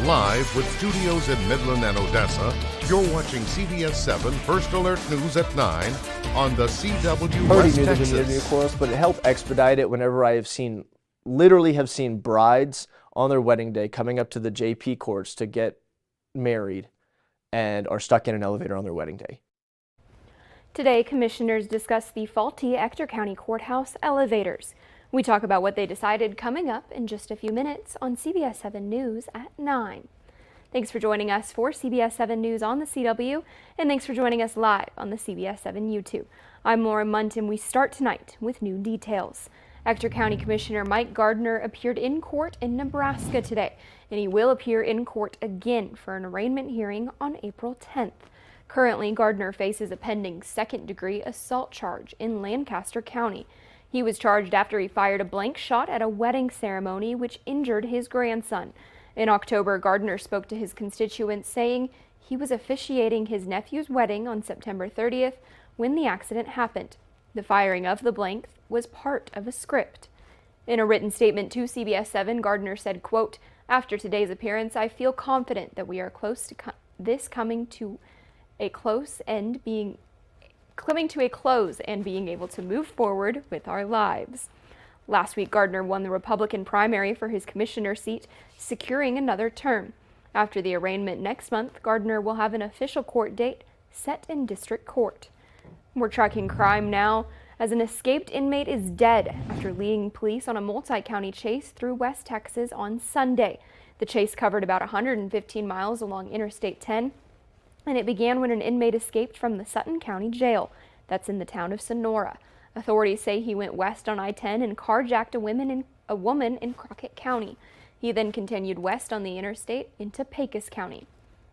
Live with studios in Midland and Odessa, you're watching CBS7 First Alert News at 9 on the CW West Texas. New course, but it helped expedite it whenever I have seen, literally have seen brides on their wedding day coming up to the JP courts to get married and are stuck in an elevator on their wedding day. Today, commissioners discuss the faulty Ector County Courthouse elevators. We talk about what they decided coming up in just a few minutes on CBS 7 News at 9. Thanks for joining us for CBS 7 News on the CW, and thanks for joining us live on the CBS 7 YouTube. I'm Laura Munt, and we start tonight with new details. Ector County Commissioner Mike Gardner appeared in court in Nebraska today, and he will appear in court again for an arraignment hearing on April 10th. Currently, Gardner faces a pending second-degree assault charge in Lancaster County. He was charged after he fired a blank shot at a wedding ceremony which injured his grandson. In October, Gardner spoke to his constituents saying he was officiating his nephew's wedding on September 30th when the accident happened. The firing of the blank was part of a script. In a written statement to CBS 7, Gardner said, quote, "After today's appearance, I feel confident that we are close to this coming to a close and being able to move forward with our lives." Last week, Gardner won the Republican primary for his commissioner seat, securing another term. After the arraignment next month, Gardner will have an official court date set in district court. We're tracking crime now, as an escaped inmate is dead after leading police on a multi-county chase through West Texas on Sunday. The chase covered about 115 miles along Interstate 10, and it began when an inmate escaped from the Sutton County Jail. That's in the town of Sonora. Authorities say he went west on I-10 and carjacked a woman in Crockett County. He then continued west on the interstate into Pecos County.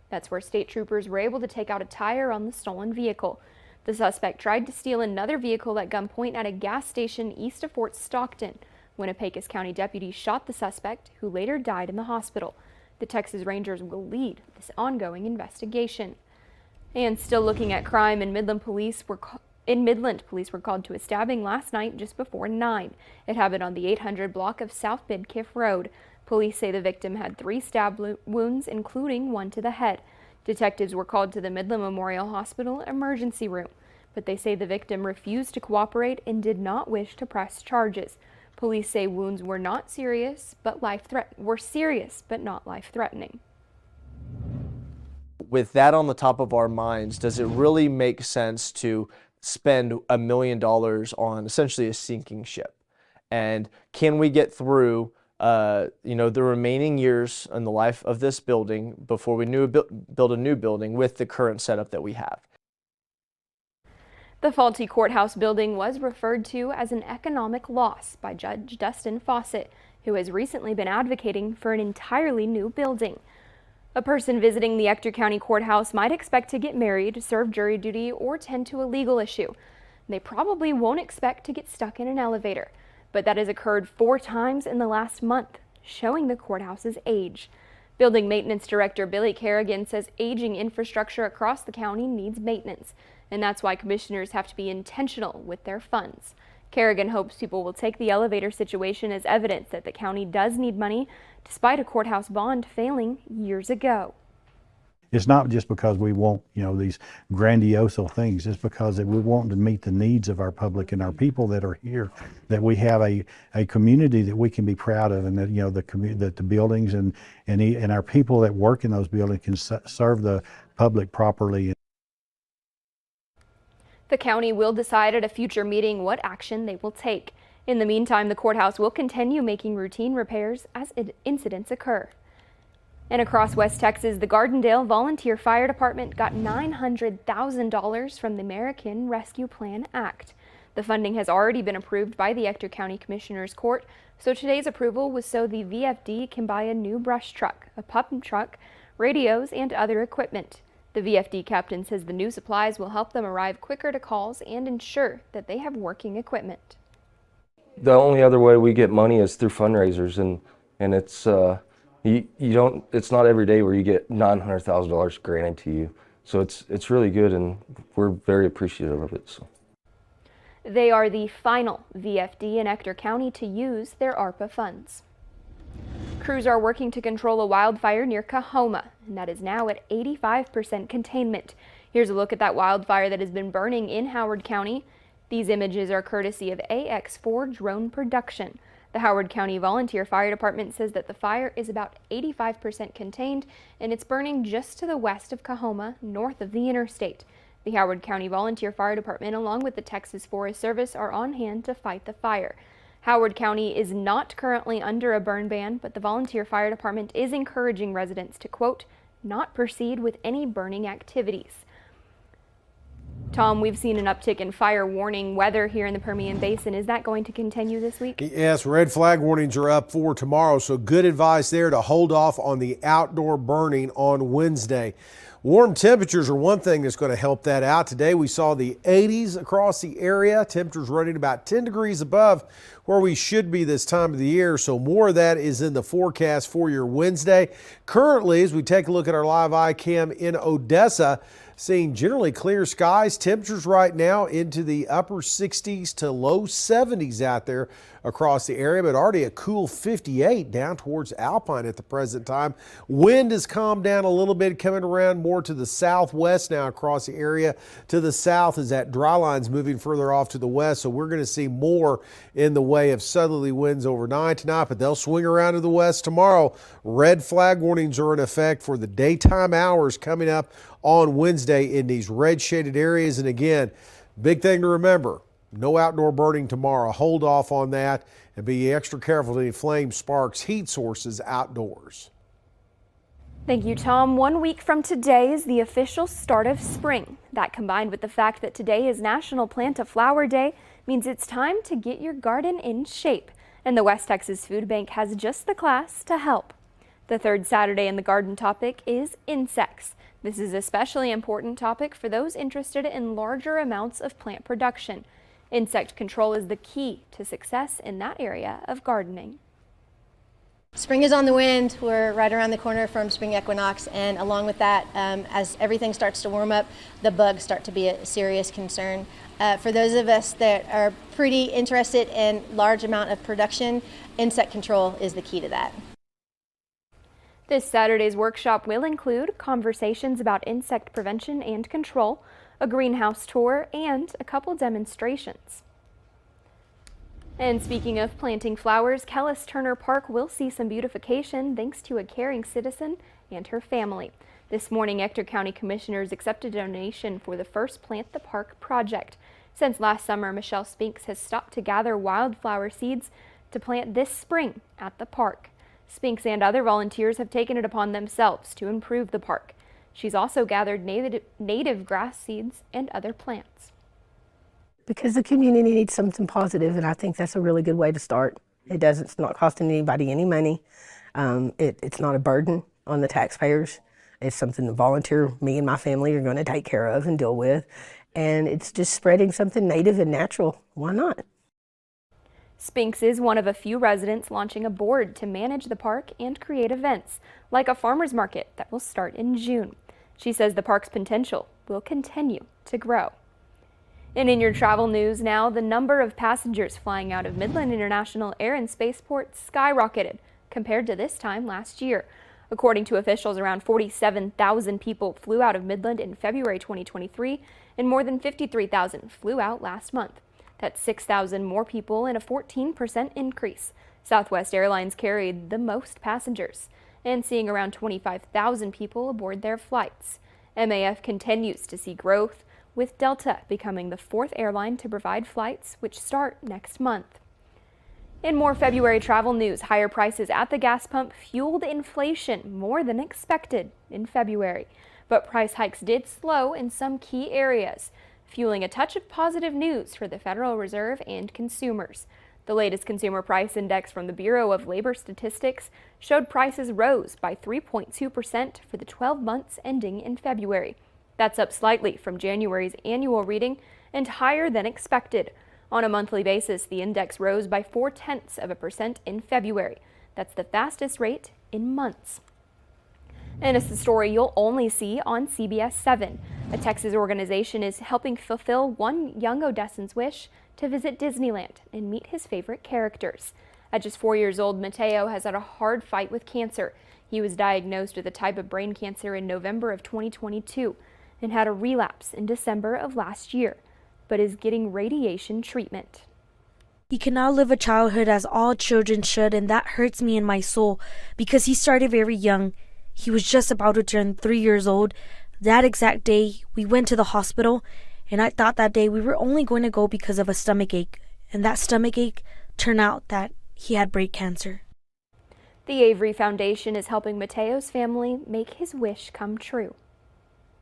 That's where state troopers were able to take out a tire on the stolen vehicle. The suspect tried to steal another vehicle at gunpoint at a gas station east of Fort Stockton when a Pecos County deputy shot the suspect, who later died in the hospital. The Texas Rangers will lead this ongoing investigation. And still looking at crime, in Midland, police were called to a stabbing last night just before 9. It happened on the 800 block of South Bidkiff Road. Police say the victim had 3 stab wounds, including one to the head. Detectives were called to the Midland Memorial Hospital emergency room, but they say the victim refused to cooperate and did not wish to press charges. Police say wounds were serious, but not life-threatening. With that on the top of our minds, does it really make sense to spend $1 million on essentially a sinking ship? And can we get through the remaining years in the life of this building before we build a new building with the current setup that we have? The faulty courthouse building was referred to as an economic loss by Judge Dustin Fawcett, who has recently been advocating for an entirely new building. A person visiting the Ector County Courthouse might expect to get married, serve jury duty, or tend to a legal issue. They probably won't expect to get stuck in an elevator, but that has occurred 4 times in the last month, showing the courthouse's age. Building Maintenance Director Billy Kerrigan says aging infrastructure across the county needs maintenance, and that's why commissioners have to be intentional with their funds. Kerrigan hopes people will take the elevator situation as evidence that the county does need money, despite a courthouse bond failing years ago. It's not just because we want, these grandiose things. It's because that we want to meet the needs of our public and our people that are here, that we have a community that we can be proud of, and that, that the buildings and our people that work in those buildings can serve the public properly. The county will decide at a future meeting what action they will take. In the meantime, the courthouse will continue making routine repairs as incidents occur. And across West Texas, the Gardendale Volunteer Fire Department got $900,000 from the American Rescue Plan Act. The funding has already been approved by the Ector County Commissioner's Court, so today's approval was so the VFD can buy a new brush truck, a pump truck, radios, and other equipment. The VFD captain says the new supplies will help them arrive quicker to calls and ensure that they have working equipment. The only other way we get money is through fundraisers, and it's it's not every day where you get $900,000 granted to you. So it's really good, and we're very appreciative of it. So. They are the final VFD in Ector County to use their ARPA funds. Crews are working to control a wildfire near Kahoma, and that is now at 85% containment. Here's a look at that wildfire that has been burning in Howard County. These images are courtesy of AX4 drone production. The Howard County Volunteer Fire Department says that the fire is about 85% contained, and it's burning just to the west of Kahoma, north of the interstate. The Howard County Volunteer Fire Department, along with the Texas Forest Service, are on hand to fight the fire. Howard County is not currently under a burn ban, but the Volunteer Fire Department is encouraging residents to, quote, not proceed with any burning activities. Tom, we've seen an uptick in fire warning weather here in the Permian Basin. Is that going to continue this week? Yes, red flag warnings are up for tomorrow, so good advice there to hold off on the outdoor burning on Wednesday. Warm temperatures are one thing that's going to help that out. Today we saw the 80s across the area, temperatures running about 10 degrees above where we should be this time of the year, so more of that is in the forecast for your Wednesday. Currently, as we take a look at our live eye cam in Odessa, seeing generally clear skies, temperatures right now into the upper 60s to low 70s out there across the area, but already a cool 58 down towards Alpine at the present time. Wind has calmed down a little bit, coming around more to the southwest now across the area. To the south as that dry line's moving further off to the west, so we're going to see more in the way of southerly winds overnight tonight, but they'll swing around to the west tomorrow. Red flag warnings are in effect for the daytime hours coming up on Wednesday in these red shaded areas. And again, big thing to remember, no outdoor burning tomorrow. Hold off on that and be extra careful to any flame, sparks, heat sources outdoors. Thank you, Tom. 1 week from today is the official start of spring. That, combined with the fact that today is National Plant a Flower Day, means it's time to get your garden in shape. And the West Texas Food Bank has just the class to help. The third Saturday in the garden topic is insects. This is an especially important topic for those interested in larger amounts of plant production. Insect control is the key to success in that area of gardening. Spring is on the wind. We're right around the corner from spring equinox, and along with that, as everything starts to warm up, the bugs start to be a serious concern. For those of us that are pretty interested in large amount of production, insect control is the key to that. This Saturday's workshop will include conversations about insect prevention and control, a greenhouse tour, and a couple demonstrations. And speaking of planting flowers, Kellis Turner Park will see some beautification thanks to a caring citizen and her family. This morning, Ector County Commissioners accepted a donation for the first Plant the Park project. Since last summer, Michelle Spinks has stopped to gather wildflower seeds to plant this spring at the park. Spinks and other volunteers have taken it upon themselves to improve the park. She's also gathered native grass seeds and other plants. Because the community needs something positive, and I think that's a really good way to start. It's not costing anybody any money. It's not a burden on the taxpayers. It's something the volunteer, me and my family are going to take care of and deal with. And it's just spreading something native and natural. Why not? Spinks is one of a few residents launching a board to manage the park and create events, like a farmer's market that will start in June. She says the park's potential will continue to grow. And in your travel news now, the number of passengers flying out of Midland International Air and Spaceport skyrocketed compared to this time last year. According to officials, around 47,000 people flew out of Midland in February 2023, and more than 53,000 flew out last month. That's 6,000 more people and a 14% increase. Southwest Airlines carried the most passengers and seeing around 25,000 people aboard their flights. MAF continues to see growth, with Delta becoming the fourth airline to provide flights, which start next month. In more February travel news, higher prices at the gas pump fueled inflation more than expected in February. But price hikes did slow in some key areas, fueling a touch of positive news for the Federal Reserve and consumers. The latest consumer price index from the Bureau of Labor Statistics showed prices rose by 3.2% for the 12 months ending in February. That's up slightly from January's annual reading and higher than expected. On a monthly basis, the index rose by 0.4% in February. That's the fastest rate in months. And it's a story you'll only see on CBS7. A Texas organization is helping fulfill one young Odessan's wish to visit Disneyland and meet his favorite characters. At just 4 years old, Mateo has had a hard fight with cancer. He was diagnosed with a type of brain cancer in November of 2022 and had a relapse in December of last year, but is getting radiation treatment. He cannot live a childhood as all children should, and that hurts me in my soul because he started very young. He was just about to turn 3 years old. That exact day, we went to the hospital, and I thought that day we were only going to go because of a stomach ache, and that stomach ache turned out that he had brain cancer. The Avery Foundation is helping Mateo's family make his wish come true.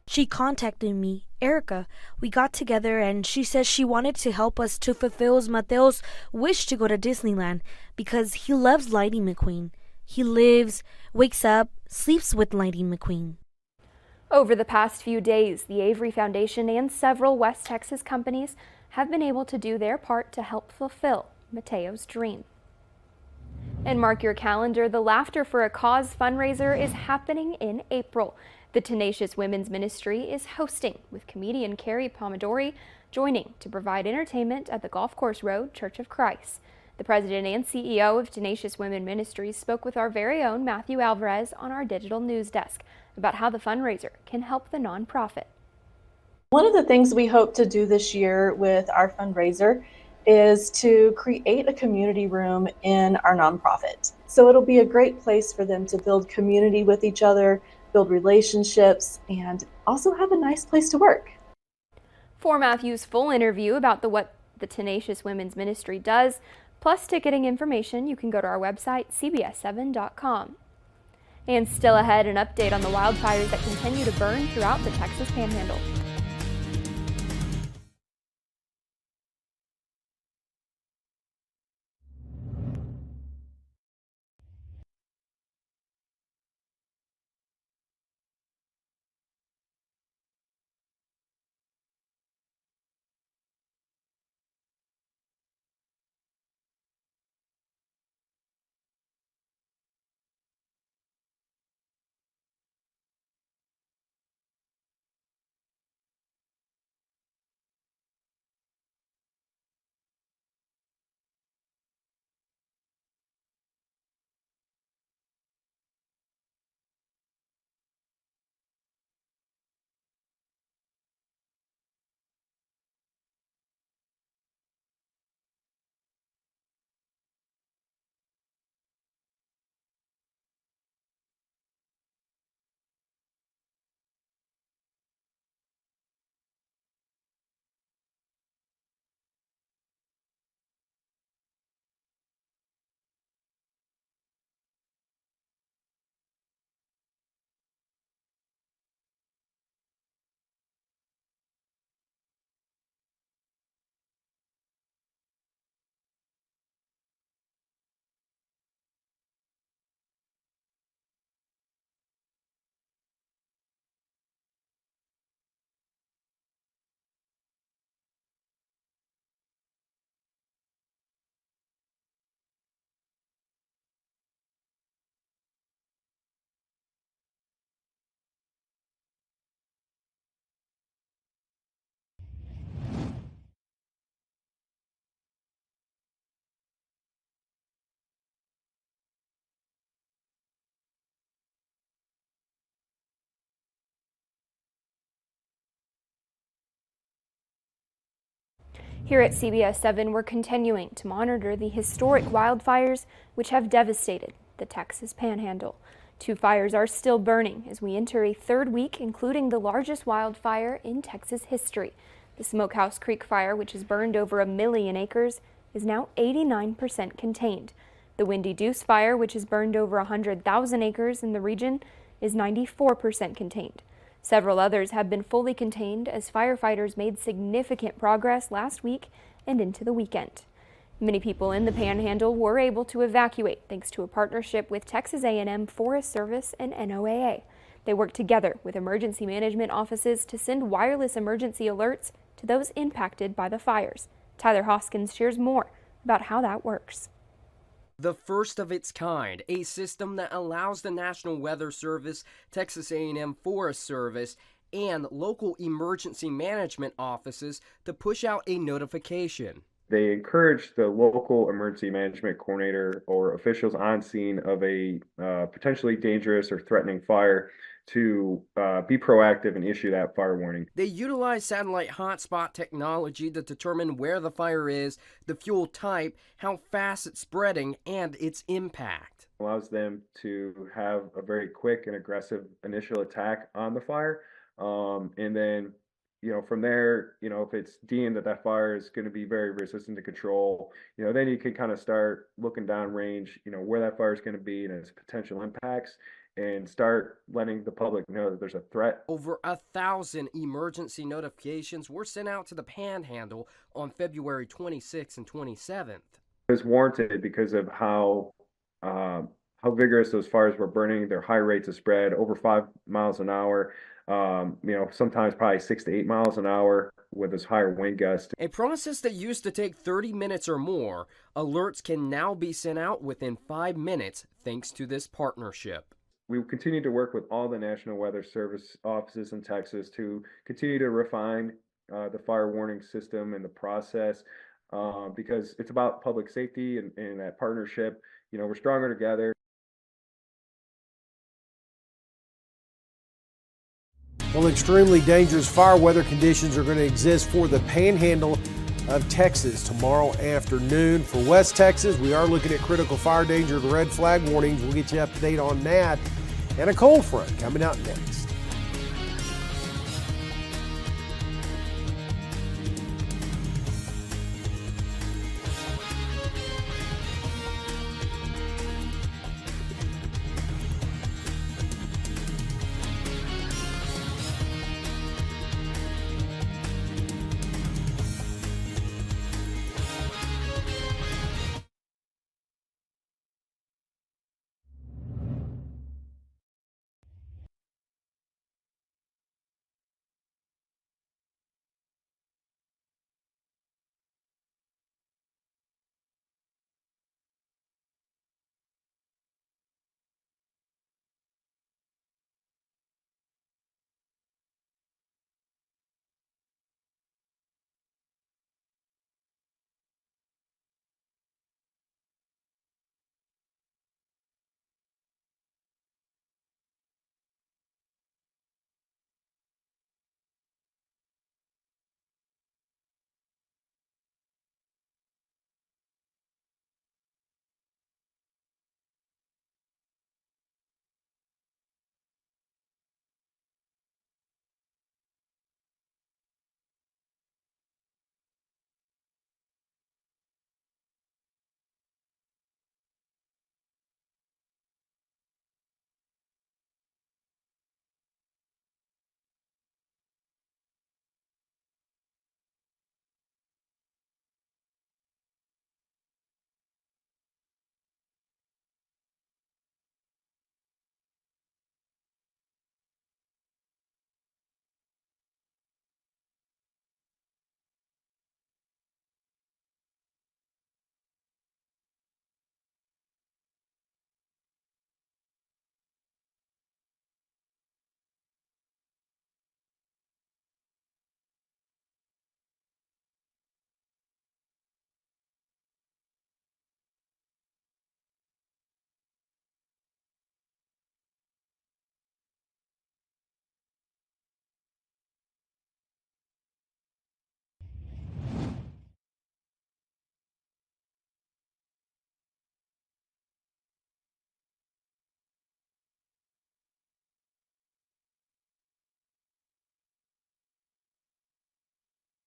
She contacted me, Erica. We got together and she said she wanted to help us to fulfill Mateo's wish to go to Disneyland because he loves Lightning McQueen. He lives, wakes up, sleeps with Lightning McQueen. Over the past few days, the Avery Foundation and several West Texas companies have been able to do their part to help fulfill Mateo's dream. And mark your calendar, the Laughter for a Cause fundraiser is happening in April. The Tenacious Women's Ministry is hosting, with comedian Carrie Pomodori joining to provide entertainment at the Golf Course Road Church of Christ. The president and CEO of Tenacious Women Ministries spoke with our very own Matthew Alvarez on our digital news desk about how the fundraiser can help the nonprofit. One of the things we hope to do this year with our fundraiser is to create a community room in our nonprofit. So it'll be a great place for them to build community with each other, build relationships, and also have a nice place to work. For Matthew's full interview about what the Tenacious Women's Ministry does, plus ticketing information, you can go to our website, CBS7.com. And still ahead, an update on the wildfires that continue to burn throughout the Texas Panhandle. Here at CBS7, we're continuing to monitor the historic wildfires which have devastated the Texas Panhandle. 2 fires are still burning as we enter a 3rd week, including the largest wildfire in Texas history. The Smokehouse Creek fire, which has burned over 1 million acres, is now 89% contained. The Windy Deuce fire, which has burned over 100,000 acres in the region, is 94% contained. Several others have been fully contained as firefighters made significant progress last week and into the weekend. Many people in the Panhandle were able to evacuate thanks to a partnership with Texas A&M Forest Service and NOAA. They worked together with emergency management offices to send wireless emergency alerts to those impacted by the fires. Tyler Hoskins shares more about how that works. The first of its kind, a system that allows the National Weather Service, Texas A&M Forest Service, and local emergency management offices to push out a notification. they encourage the local emergency management coordinator or officials on scene of a potentially dangerous or threatening fire to be proactive and issue that fire warning. They utilize satellite hotspot technology to determine where the fire is, the fuel type, how fast it's spreading, and its impact. Allows them to have a very quick and aggressive initial attack on the fire. And then, from there, if it's deemed that that fire is going to be very resistant to control, then you can kind of start looking downrange, where that fire is going to be and its potential impacts, and start letting the public know that there's a threat. Over 1,000 emergency notifications were sent out to the Panhandle on February 26th and 27th. It's warranted because of how vigorous those fires were burning. Their high rates of spread, over 5 miles an hour, sometimes probably 6 to 8 miles an hour with this higher wind gust. A process that used to take 30 minutes or more, alerts can now be sent out within 5 minutes thanks to this partnership. We will continue to work with all the National Weather Service offices in Texas to continue to refine the fire warning system and the process because it's about public safety and that partnership. We're stronger together. Well, extremely dangerous fire weather conditions are going to exist for the Panhandle of Texas tomorrow afternoon. For West Texas, we are looking at critical fire danger, the red flag warnings. We'll get you up to date on that. And a cold front coming out next.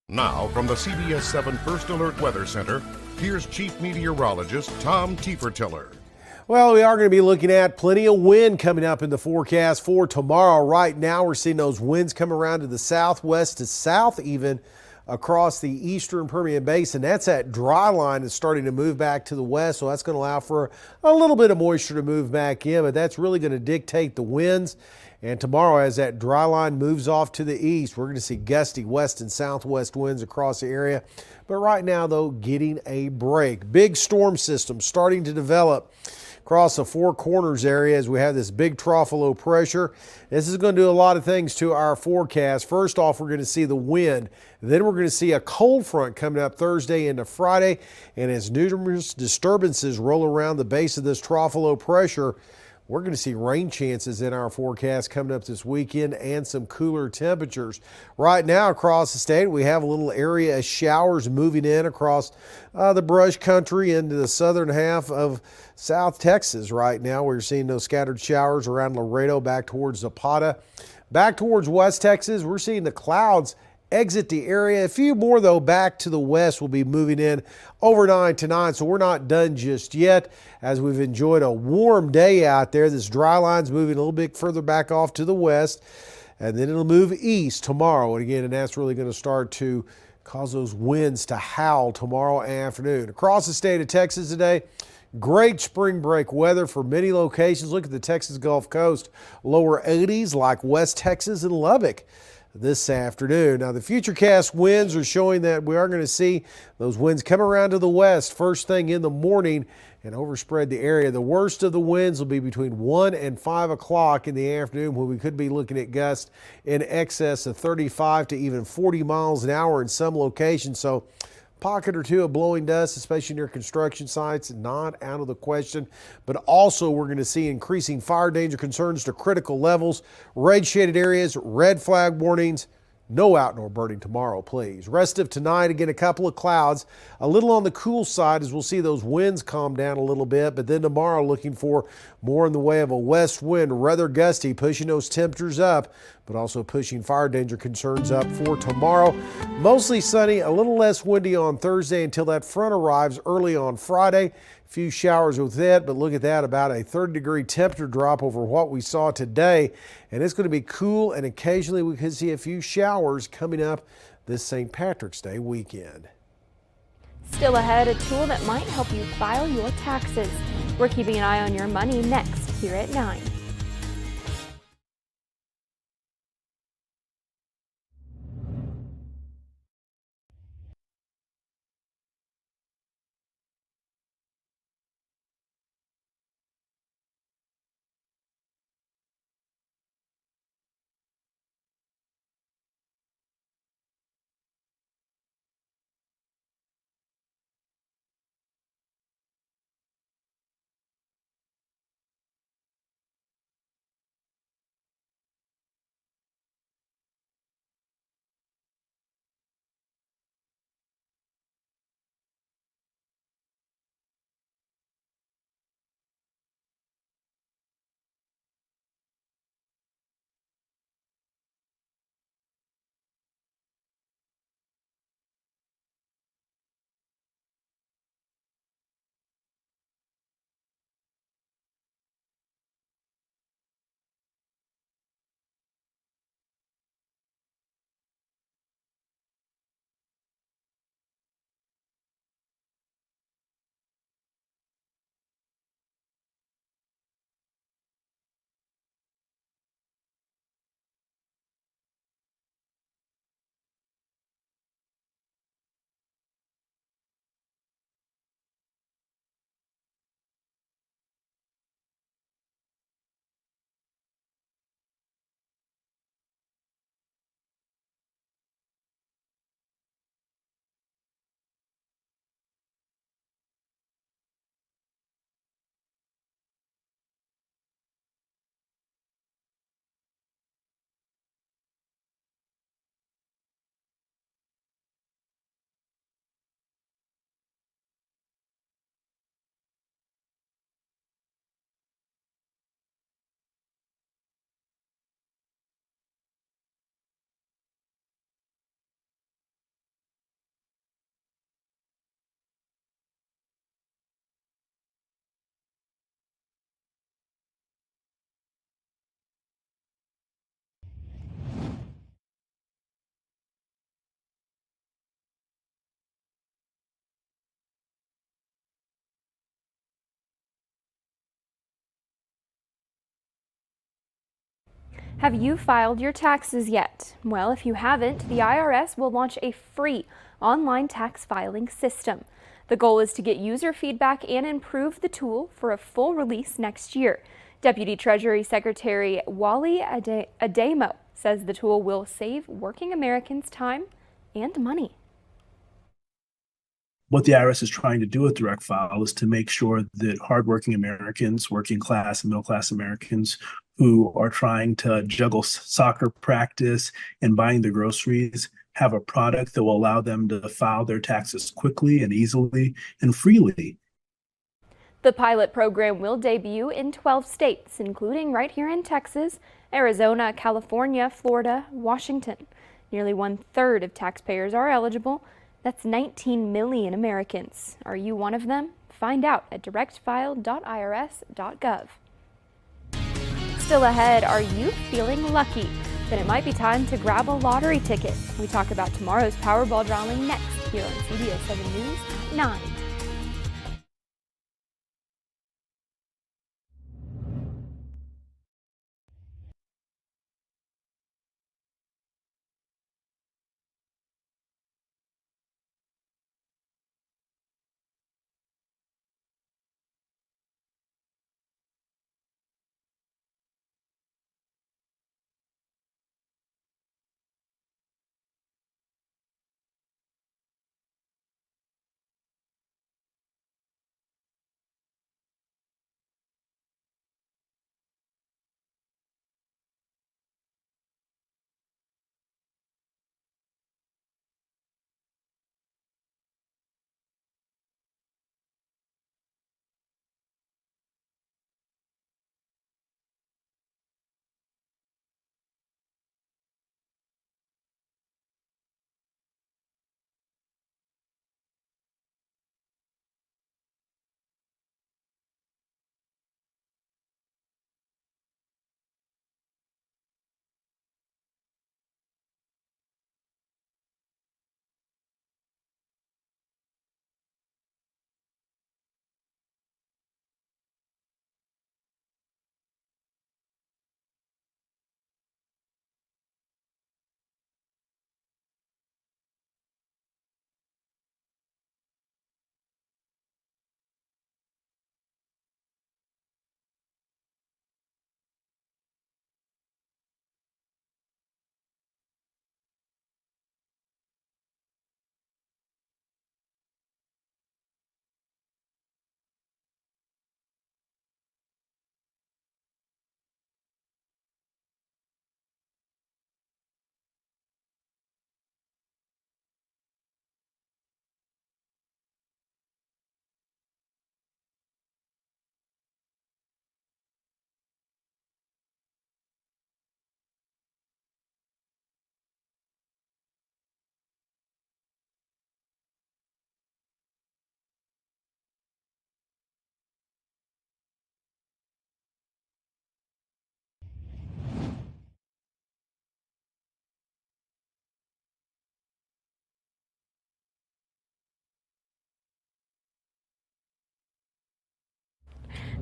Now, from the CBS7 First Alert Weather Center, here's Chief Meteorologist Tom Tiefertiller. Well, we are going to be looking at plenty of wind coming up in the forecast for tomorrow. Right now, we're seeing those winds come around to the southwest to south, even across the eastern Permian Basin. That's that dry line that's starting to move back to the west, so that's going to allow for a little bit of moisture to move back in, but that's really going to dictate the winds. And tomorrow, as that dry line moves off to the east, we're going to see gusty west and southwest winds across the area. But right now, though, getting a break. Big storm system starting to develop across the Four Corners area as we have this big trough of low pressure. This is going to do a lot of things to our forecast. First off, we're going to see the wind. Then we're going to see a cold front coming up Thursday into Friday. And as numerous disturbances roll around the base of this trough of low pressure, we're going to see rain chances in our forecast coming up this weekend and some cooler temperatures. Right now across the state, we have a little area of showers moving in across the brush country into the southern half of South Texas right now. We're seeing those scattered showers around Laredo back towards Zapata. Back towards West Texas, we're seeing the clouds exit the area. A few more, though, back to the west will be moving in overnight tonight, so we're not done just yet as we've enjoyed a warm day out there. This dry line's moving a little bit further back off to the west, and then it'll move east tomorrow. And again, and that's really going to start to cause those winds to howl tomorrow afternoon. Across the state of Texas today, great spring break weather for many locations. Look at the Texas Gulf Coast, lower 80s like West Texas and Lubbock this afternoon. Now, the futurecast winds are showing that we are going to see those winds come around to the west first thing in the morning and overspread the area. The worst of the winds will be between 1 and 5 o'clock in the afternoon, when we could be looking at gusts in excess of 35 to even 40 miles an hour in some locations. So pocket or two of blowing dust, especially near construction sites, not out of the question. But also we're going to see increasing fire danger concerns to critical levels, red shaded areas, red flag warnings. No outdoor burning tomorrow, please. Rest of tonight, again, a couple of clouds. A little on the cool side as we'll see those winds calm down a little bit. But then tomorrow, looking for more in the way of a west wind, rather gusty, pushing those temperatures up, but also pushing fire danger concerns up for tomorrow. Mostly sunny, a little less windy on Thursday until that front arrives early on Friday. A few showers with it, but look at that, about a 30-degree temperature drop over what we saw today. And it's going to be cool, and occasionally we could see a few showers coming up this St. Patrick's Day weekend. Still ahead, a tool that might help you file your taxes. We're keeping an eye on your money next here at 9. Have you filed your taxes yet? Well, if you haven't, the IRS will launch a free online tax filing system. The goal is to get user feedback and improve the tool for a full release next year. Deputy Treasury Secretary Wally Ademo says the tool will save working Americans time and money. What the IRS is trying to do with Direct File is to make sure that hardworking Americans, working class and middle class Americans who are trying to juggle soccer practice and buying their groceries have a product that will allow them to file their taxes quickly and easily and freely. The pilot program will debut in 12 states, including right here in Texas, Arizona, California, Florida, Washington. Nearly 1/3 of taxpayers are eligible. That's 19 million Americans. Are you one of them? Find out at directfile.irs.gov. Still ahead, are you feeling lucky? Then it might be time to grab a lottery ticket. We talk about tomorrow's Powerball drawing next here on CBS7 News at 9.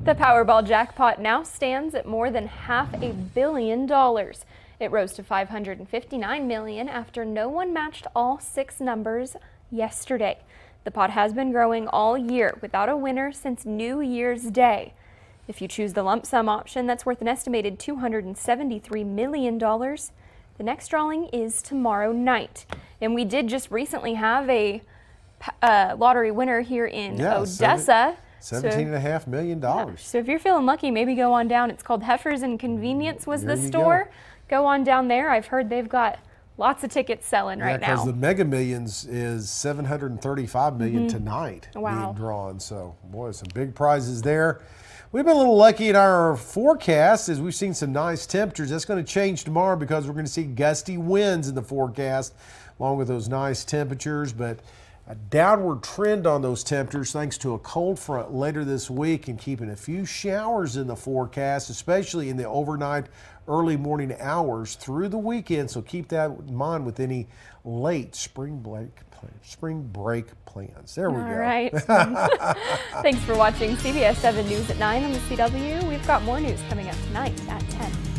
The Powerball jackpot now stands at more than $500 million. It rose to $559 million after no one matched all 6 numbers yesterday. The pot has been growing all year without a winner since New Year's Day. If you choose the lump sum option, that's worth an estimated $273 million. The next drawing is tomorrow night. And we did just recently have a lottery winner here in Odessa. $17.5 million. Yeah. So if you're feeling lucky, maybe go on down. It's called Heifers and Convenience was the store. Go on down there. I've heard they've got lots of tickets selling right now. Because the Mega Millions is $735 million tonight being drawn. So, boy, some big prizes there. We've been a little lucky in our forecast as we've seen some nice temperatures. That's going to change tomorrow because we're going to see gusty winds in the forecast along with those nice temperatures. But a downward trend on those temperatures thanks to a cold front later this week and keeping a few showers in the forecast, especially in the overnight, early morning hours through the weekend. So keep that in mind with any late spring break plans. There we go. All right. Thanks for watching CBS 7 News at 9 on the CW. We've got more news coming up tonight at 10.